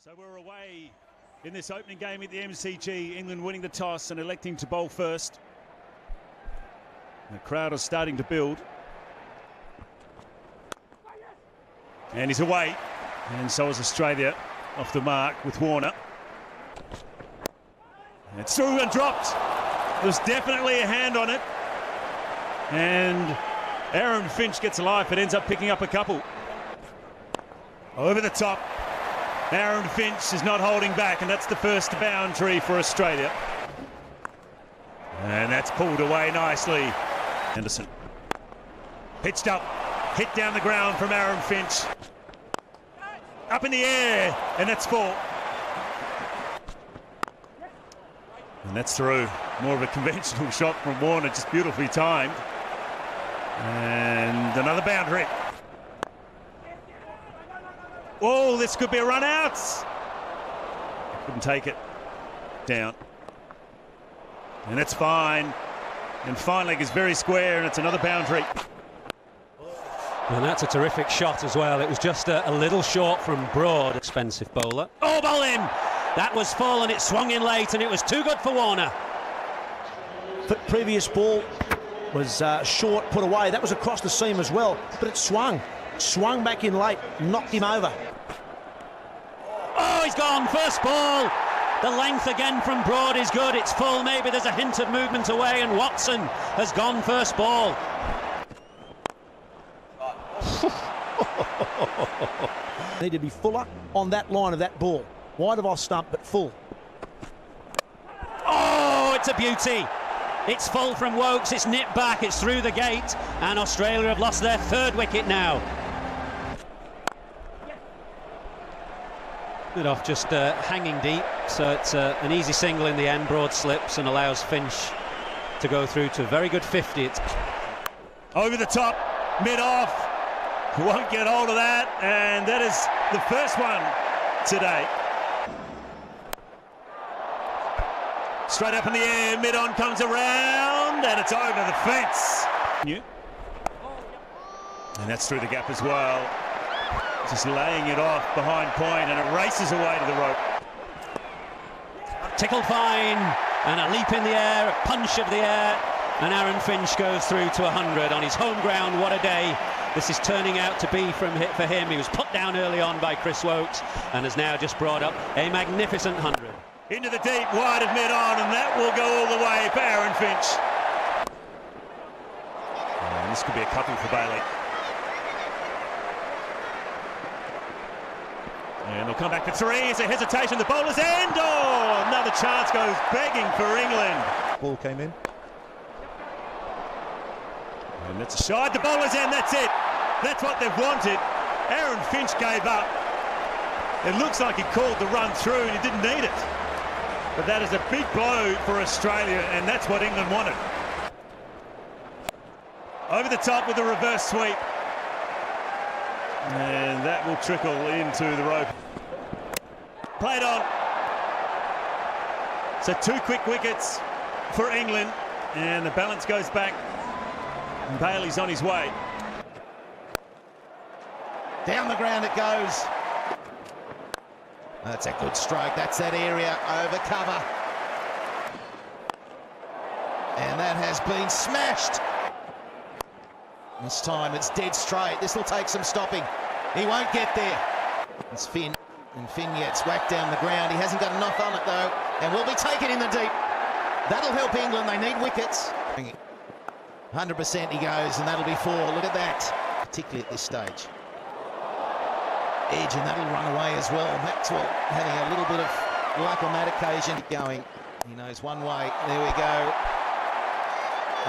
So we're away in this opening game at the MCG. England winning the toss and electing to bowl first. The crowd is starting to build. And he's away. And so is Australia off the mark with Warner. It's through and dropped. There's definitely a hand on it. And Aaron Finch gets a life. It ends up picking up a couple. Over the top. Aaron Finch is not holding back, and that's the first boundary for Australia. And that's pulled away nicely. Anderson. Pitched up. Hit down the ground from Aaron Finch. Up in the air, and that's full. And that's through. More of a conventional shot from Warner, just beautifully timed. And another boundary. Oh, this could be a run out. Couldn't take it down. And that's fine. And fine leg is very square, and it's another boundary. And that's a terrific shot as well. It was just a little short from Broad. Expensive bowler. Oh, bowl him! That was full, and it swung in late, and it was too good for Warner. The previous ball was short, put away. That was across the seam as well, but it swung. Swung back in late, knocked him over. Oh, he's gone, first ball. The length again from Broad is good. It's full, maybe there's a hint of movement away, and Watson has gone first ball. Need to be fuller on that line of that ball. Wide of off stump, but full. Oh, it's a beauty. It's full from Wokes, it's nipped back, it's through the gate, and Australia have lost their third wicket now. Bit off just hanging deep, so it's an easy single in the end. Broad slips and allows Finch to go through to a very good 50. It's over the top, mid-off, won't get hold of that, and that is the first one today. Straight up in the air, mid-on comes around, and it's over the fence. And that's through the gap as well. Just laying it off behind point, and it races away to the rope. Tickled fine, and a leap in the air, a punch of the air, and Aaron Finch goes through to 100 on his home ground. What a day this is turning out to be for him. He was put down early on by Chris Wokes and has now just brought up a magnificent 100. Into the deep, wide of mid-on, and that will go all the way for Aaron Finch. And this could be a couple for Bailey. And they'll come back to three. It's a hesitation. The bowler's end. Oh, another chance goes begging for England. Ball came in. And that's a shot. The bowler's end. That's it. That's what they've wanted. Aaron Finch gave up. It looks like he called the run through and he didn't need it. But that is a big blow for Australia, and that's what England wanted. Over the top with a reverse sweep. And that will trickle into the rope. Played on. So 2 quick wickets for England, and the balance goes back. And Bailey's on his way. Down the ground it goes. That's a good stroke. That's that area over cover. And that has been smashed. This time it's dead straight. This will take some stopping. He won't get there. It's Finn. And Finn gets whacked down the ground. He hasn't got enough on it though. And will be taken in the deep. That'll help England. They need wickets. 100% he goes, and that'll be 4. Look at that. Particularly at this stage. Edge, and that'll run away as well. Maxwell having a little bit of luck on that occasion. Going, he knows one way. There we go.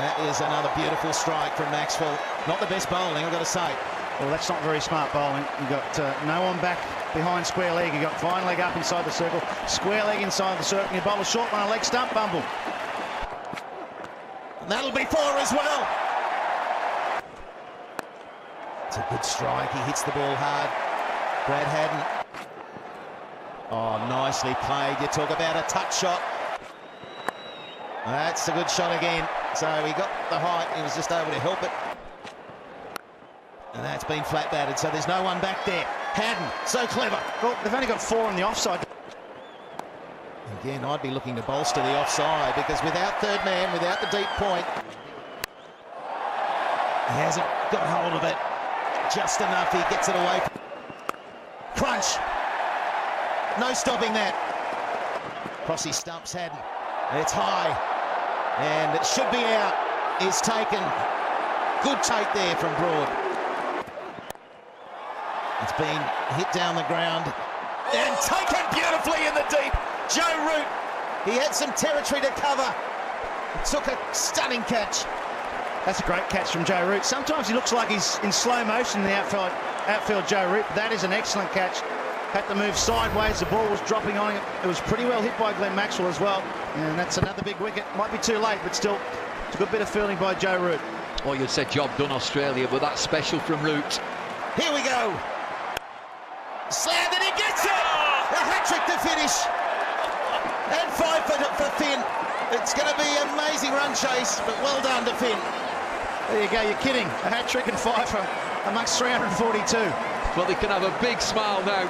That is another beautiful strike from Maxwell. Not the best bowling, I've got to say. Well, that's not very smart bowling. You got no one back behind square leg. You got fine leg up inside the circle, square leg inside the circle. You bowl a short one, a leg stump, bumble. And that'll be 4 as well. It's a good strike. He hits the ball hard. Brad Haddon. Oh, nicely played. You talk about a touch shot. That's a good shot again. So he got the height. He was just able to help it. And that's been flat batted. So there's no one back there. Haddon, so clever. Well, they've only got 4 on the offside. Again, I'd be looking to bolster the offside because without third man, without the deep point, he hasn't got hold of it just enough. He gets it away. Crunch. No stopping that. Crossy stumps Haddon. It's high. And it should be out. Is taken. Good take there from Broad. It's been hit down the ground. And taken beautifully in the deep. Joe Root. He had some territory to cover. Took a stunning catch. That's a great catch from Joe Root. Sometimes he looks like he's in slow motion in the outfield Joe Root. That is an excellent catch. Had to move sideways. The ball was dropping on him. It was pretty well hit by Glenn Maxwell as well. And that's another big wicket. Might be too late, but still, it's a good bit of fielding by Joe Root. Oh, you'd say job done, Australia, but that's special from Root. Here we go. Slammed and he gets it! A hat-trick to finish. And 5 for Finn. It's going to be an amazing run chase, but well done to Finn. There you go, you're kidding. A hat-trick and 5 from amongst 342. Well, they can have a big smile now.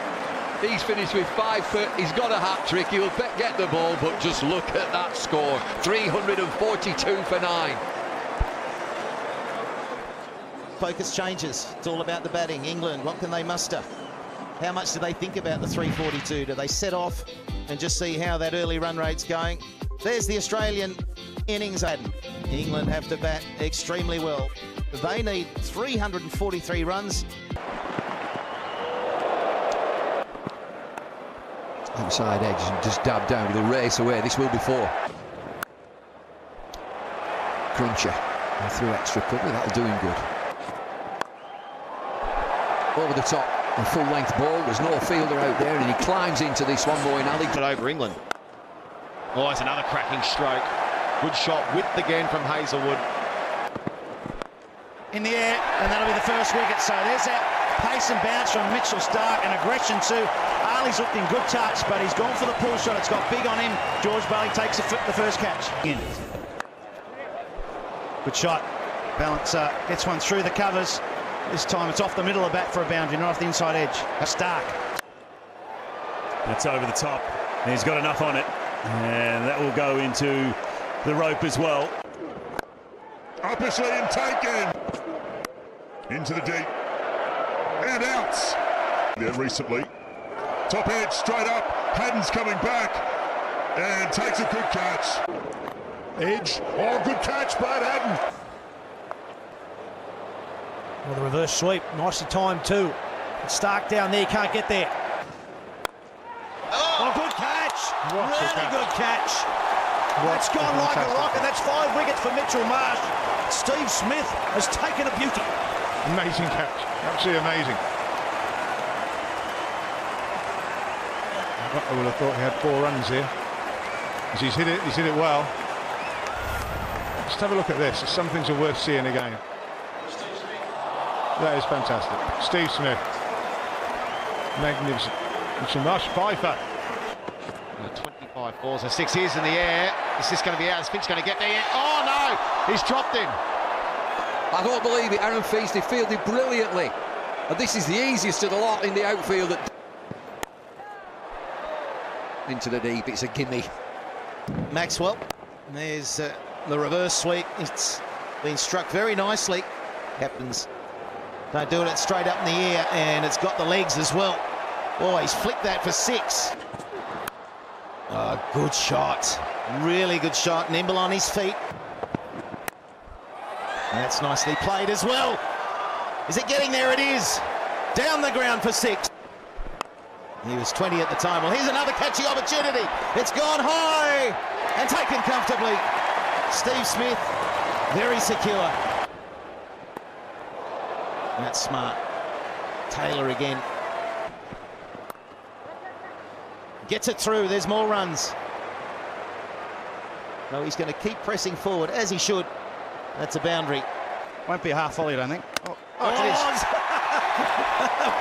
He's finished with 5 foot. He's got a hat-trick. He'll get the ball, but just look at that score. 342 for 9. Focus changes. It's all about the batting. England, what can they muster? How much do they think about the 342? Do they set off and just see how that early run rate's going? There's the Australian innings. England have to bat extremely well. They need 343 runs. Outside edge and just dab down with a race away. This will be 4. Cruncher and through extra cover. That'll do him good. Over the top. A full-length ball, there's no fielder out there, and he climbs into this one more in alley. Over England. Oh, it's another cracking stroke. Good shot, width again from Hazelwood. In the air, and that'll be the first wicket. So there's that pace and bounce from Mitchell Starc, and aggression too. Ali's looked in good touch, but he's gone for the pull shot. It's got big on him. George Bailey takes the first catch. Good shot. Balancer gets one through the covers. This time it's off the middle of the bat for a boundary, not off the inside edge. Starc. That's over the top. He's got enough on it. And that will go into the rope as well. Upper and taken. Into the deep. And outs. There recently. Top edge, straight up. Haddon's coming back. And takes a good catch. Edge. Oh, good catch, Brad Haddon. Well, the reverse sweep, nicely timed too. Starc down there, can't get there. Oh, good catch! Really good catch. That's gone like a rocket. That's 5 wickets for Mitchell Marsh. Steve Smith has taken a beauty. Amazing catch. Absolutely amazing. I would have thought he had 4 runs here. As he's hit it well. Just have a look at this. Some things are worth seeing again. That is fantastic. Steve Smith. Magnificent. Mitchell Marsh, 5 for. 25 balls and 6 is in the air. Is this going to be out? Is Finch going to get there? Oh no! He's dropped him. I don't believe it. Aaron Finch, they fielded brilliantly. And this is the easiest of the lot in the outfield. Into the deep, it's a gimme. Maxwell. There's the reverse sweep. It's been struck very nicely. Captains don't do it straight up in the air, and it's got the legs as well. Oh, he's flicked that for 6. Oh, good shot. Really good shot. Nimble on his feet. That's nicely played as well. Is it getting there? It is. Down the ground for 6. He was 20 at the time. Well, here's another catchy opportunity. It's gone high and taken comfortably. Steve Smith, very secure. That's smart. Taylor again. Gets it through. There's more runs. No, he's going to keep pressing forward, as he should. That's a boundary. Won't be a half volley, I don't think. Oh, it is.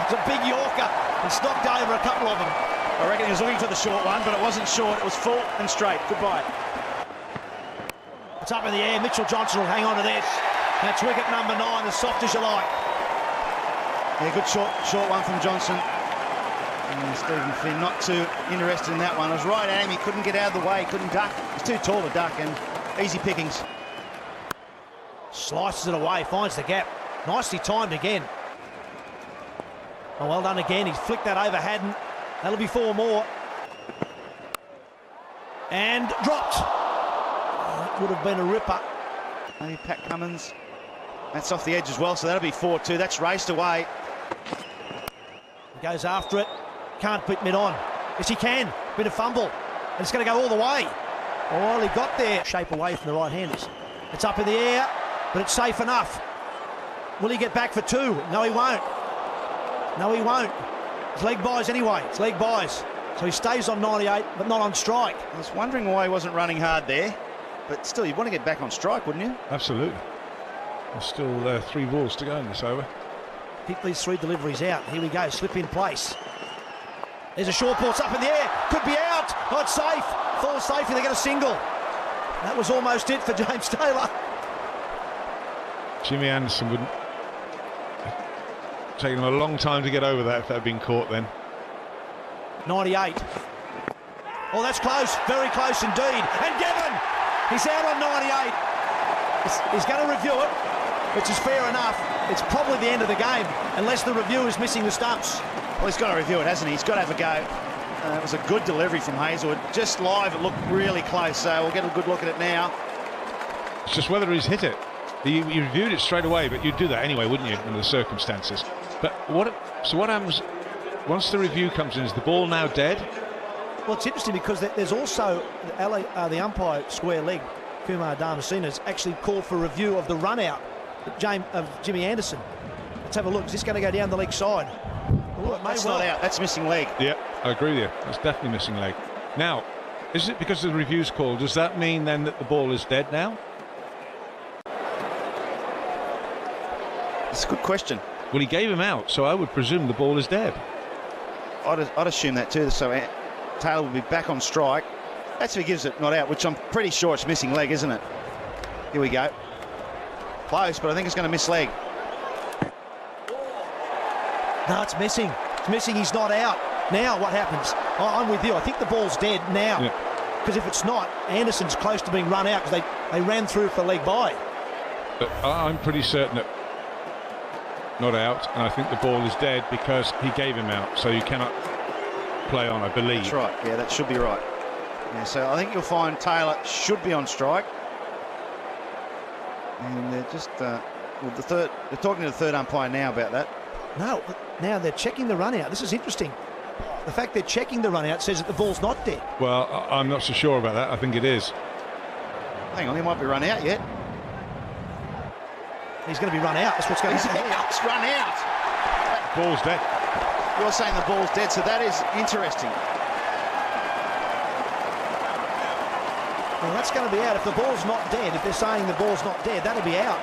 It's a big Yorker. It's knocked over a couple of them. I reckon he was looking for the short one, but it wasn't short. It was full and straight. Goodbye. It's up in the air. Mitchell Johnson will hang on to this. That's wicket number 9, as soft as you like. Yeah, good short one from Johnson. Stephen Finn not too interested in that one. It was right at him. He couldn't get out of the way. He couldn't duck. He's too tall to duck, and easy pickings. Slices it away, finds the gap. Nicely timed again. Oh, well done again. He's flicked that over Haddon. That'll be 4 more. And dropped. That would have been a ripper. Maybe Pat Cummins. That's off the edge as well, so that'll be 4-2. That's raced away. He goes after it. Can't put mid on. Yes, he can. Bit of fumble. And it's going to go all the way. Oh, well, he got there. Shape away from the right-handers. It's up in the air, but it's safe enough. Will he get back for 2? No, he won't. No, he won't. It's leg buys anyway. It's leg buys. So he stays on 98, but not on strike. I was wondering why he wasn't running hard there. But still, you'd want to get back on strike, wouldn't you? Absolutely. There's still 3 balls to go in this over. Pick these 3 deliveries out. Here we go. Slip in place. There's a short ball. It's up in the air. Could be out. Not safe. Falls safely. They get a single. That was almost it for James Taylor. Jimmy Anderson wouldn't. Taken him a long time to get over that if that had been caught then. 98. Oh, that's close. Very close indeed. And Gavin, he's out on 98. He's going to review it, which is fair enough. It's probably the end of the game, unless the review is missing the stumps. Well, he's got to review it, hasn't he? He's got to have a go. It was a good delivery from Hazelwood. Just live, it looked really close, so we'll get a good look at it now. It's just whether he's hit it. You reviewed it straight away, but you'd do that anyway, wouldn't you, under the circumstances? But what happens once the review comes in? Is the ball now dead? Well, it's interesting because there's also the umpire square leg, Kumar Dharmasina's actually called for review of the run out of Jimmy Anderson. Let's have a look. Is this going to go down the leg side? Oh, that's not out. That's missing leg. Yeah, I agree with you. That's definitely missing leg. Now, is it because the review's called? Does that mean then that the ball is dead now? It's a good question. Well, he gave him out, so I would presume the ball is dead. I'd assume that too. So Taylor will be back on strike. That's if he gives it not out, which I'm pretty sure it's missing leg, isn't it? Here we go. Close, but I think it's going to miss leg. No, it's missing. It's missing. He's not out. Now what happens? I'm with you. I think the ball's dead now. Because if it's not, Anderson's close to being run out because they ran through for leg by. But I'm pretty certain that not out, and I think the ball is dead because he gave him out, so you cannot play on, I believe. That's right. Yeah, that should be right. Yeah, so I think you'll find Taylor should be on strike. And they're just they're talking to the third umpire now about that. No, now they're checking the run out. This is interesting. The fact they're checking the run out says that the ball's not dead. Well, I'm not so sure about that. I think it is. Hang on, he might be run out yet. He's going to be run out. That's what's going to happen. He's run out. Ball's dead. You're saying the ball's dead, so that is interesting. Well, that's going to be out. If the ball's not dead, if they're saying the ball's not dead, that'll be out.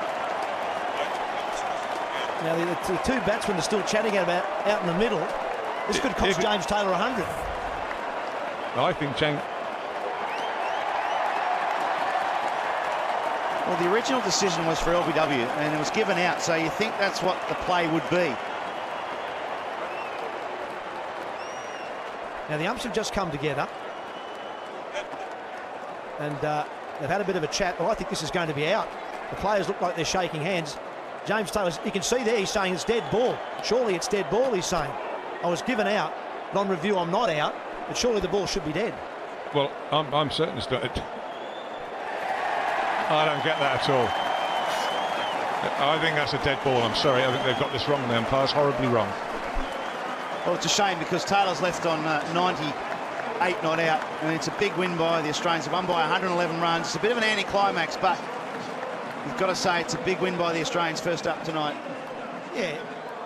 Now, the 2 batsmen are still chatting about out in the middle. This could cost James Taylor 100. I think Well, the original decision was for LBW, and it was given out, so you think that's what the play would be. Now, the umps have just come together. And they've had a bit of a chat. Well, I think this is going to be out. The players look like they're shaking hands. James Taylor, you can see there, he's saying it's dead ball. Surely it's dead ball, he's saying. I was given out, but on review I'm not out, but surely the ball should be dead. Well, I'm certain it's not. I don't get that at all. I think that's a dead ball. I'm sorry. I think they've got this wrong. The umpire's horribly wrong. Well, it's a shame because Taylor's left on 98 not out. I mean, it's a big win by the Australians. They've won by 111 runs. It's a bit of an anticlimax, but you've got to say it's a big win by the Australians first up tonight. Yeah,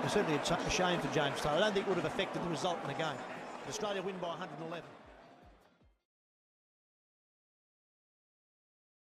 it's certainly a shame for James Taylor. I don't think it would have affected the result in the game. Australia win by 111.